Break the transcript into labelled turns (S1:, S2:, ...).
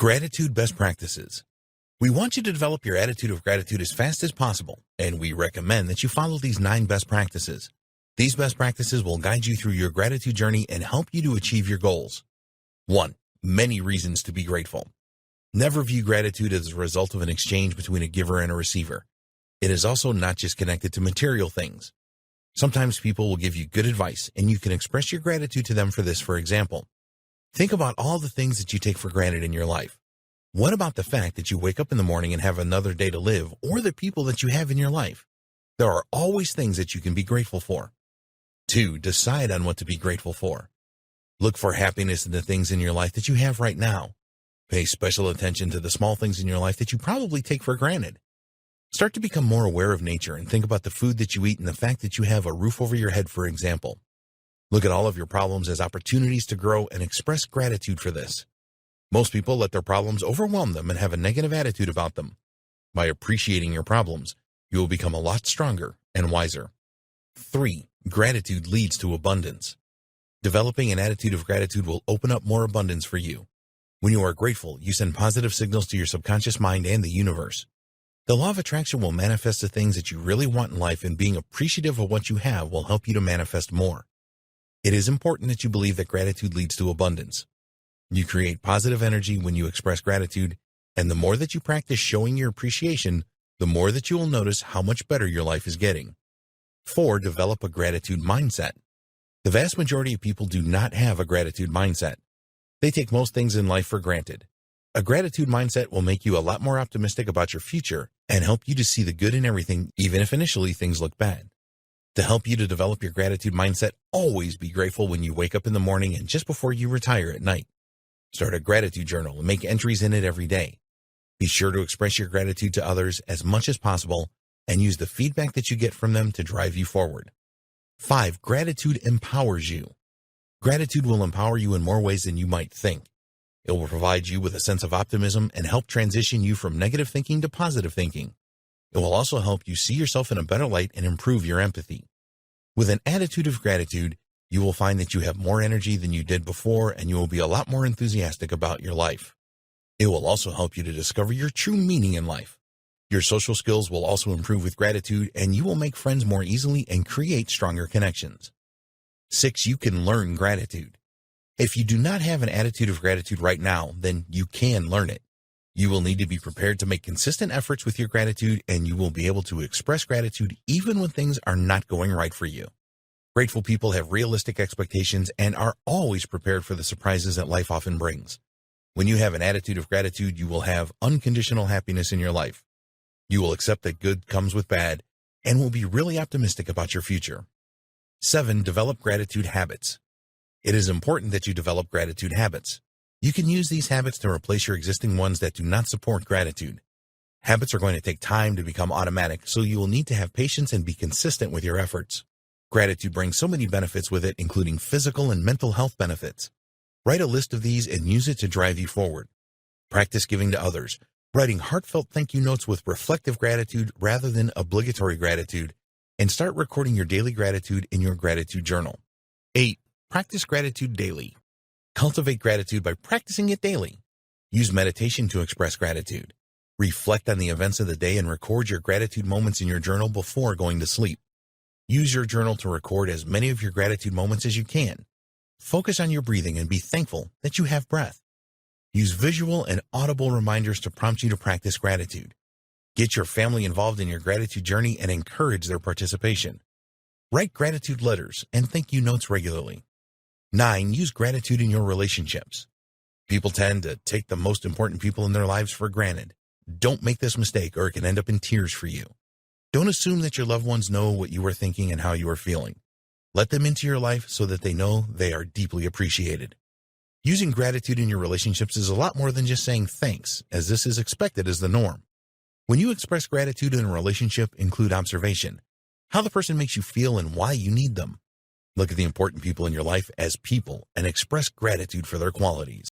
S1: Gratitude best practices. We want you to develop your attitude of gratitude as fast as possible, and we recommend that you follow these 9 best practices. These best practices will guide you through your gratitude journey and help you to achieve your goals. 1. Many reasons to be grateful. Never view gratitude as a result of an exchange between a giver and a receiver. It is also not just connected to material things. Sometimes people will give you good advice, and you can express your gratitude to them for this. For example, think about all the things that you take for granted in your life. What about the fact that you wake up in the morning and have another day to live, or the people that you have in your life? There are always things that you can be grateful for. 2. Decide on what to be grateful for. Look for happiness in the things in your life that you have right now. Pay special attention to the small things in your life that you probably take for granted. Start to become more aware of nature and think about the food that you eat and the fact that you have a roof over your head, for example. Look at all of your problems as opportunities to grow and express gratitude for this. Most people let their problems overwhelm them and have a negative attitude about them. By appreciating your problems, you will become a lot stronger and wiser. 3. Gratitude leads to abundance. Developing an attitude of gratitude will open up more abundance for you. When you are grateful, you send positive signals to your subconscious mind and the universe. The law of attraction will manifest the things that you really want in life, and being appreciative of what you have will help you to manifest more. It is important that you believe that gratitude leads to abundance. You create positive energy when you express gratitude, and the more that you practice showing your appreciation, the more that you will notice how much better your life is getting. 4. Develop a gratitude mindset. The vast majority of people do not have a gratitude mindset. They take most things in life for granted. A gratitude mindset will make you a lot more optimistic about your future and help you to see the good in everything, even if initially things look bad. To help you to develop your gratitude mindset, always be grateful when you wake up in the morning and just before you retire at night. Start a gratitude journal and make entries in it every day. Be sure to express your gratitude to others as much as possible and use the feedback that you get from them to drive you forward. 5. Gratitude empowers you. Gratitude will empower you in more ways than you might think. It will provide you with a sense of optimism and help transition you from negative thinking to positive thinking. It will also help you see yourself in a better light and improve your empathy. With an attitude of gratitude, you will find that you have more energy than you did before, and you will be a lot more enthusiastic about your life. It will also help you to discover your true meaning in life. Your social skills will also improve with gratitude, and you will make friends more easily and create stronger connections. 6. You can learn gratitude. If you do not have an attitude of gratitude right now, then you can learn it. You will need to be prepared to make consistent efforts with your gratitude, and you will be able to express gratitude even when things are not going right for you. Grateful people have realistic expectations and are always prepared for the surprises that life often brings. When you have an attitude of gratitude, you will have unconditional happiness in your life. You will accept that good comes with bad and will be really optimistic about your future. 7. Develop gratitude habits. It is important that you develop gratitude habits. You can use these habits to replace your existing ones that do not support gratitude. Habits are going to take time to become automatic, so you will need to have patience and be consistent with your efforts. Gratitude brings so many benefits with it, including physical and mental health benefits. Write a list of these and use it to drive you forward. Practice giving to others, writing heartfelt thank you notes with reflective gratitude rather than obligatory gratitude, and start recording your daily gratitude in your gratitude journal. 8. Practice gratitude daily. Cultivate gratitude by practicing it daily. Use meditation to express gratitude. Reflect on the events of the day and record your gratitude moments in your journal before going to sleep. Use your journal to record as many of your gratitude moments as you can. Focus on your breathing and be thankful that you have breath. Use visual and audible reminders to prompt you to practice gratitude. Get your family involved in your gratitude journey and encourage their participation. Write gratitude letters and thank you notes regularly. 9. Use gratitude in your relationships. People tend to take the most important people in their lives for granted. Don't make this mistake, or it can end up in tears for you. Don't assume that your loved ones know what you are thinking and how you are feeling. Let them into your life so that they know they are deeply appreciated. Using gratitude in your relationships is a lot more than just saying thanks, as this is expected as the norm. When you express gratitude in a relationship, include observation, how the person makes you feel and why you need them. Look at the important people in your life as people and express gratitude for their qualities.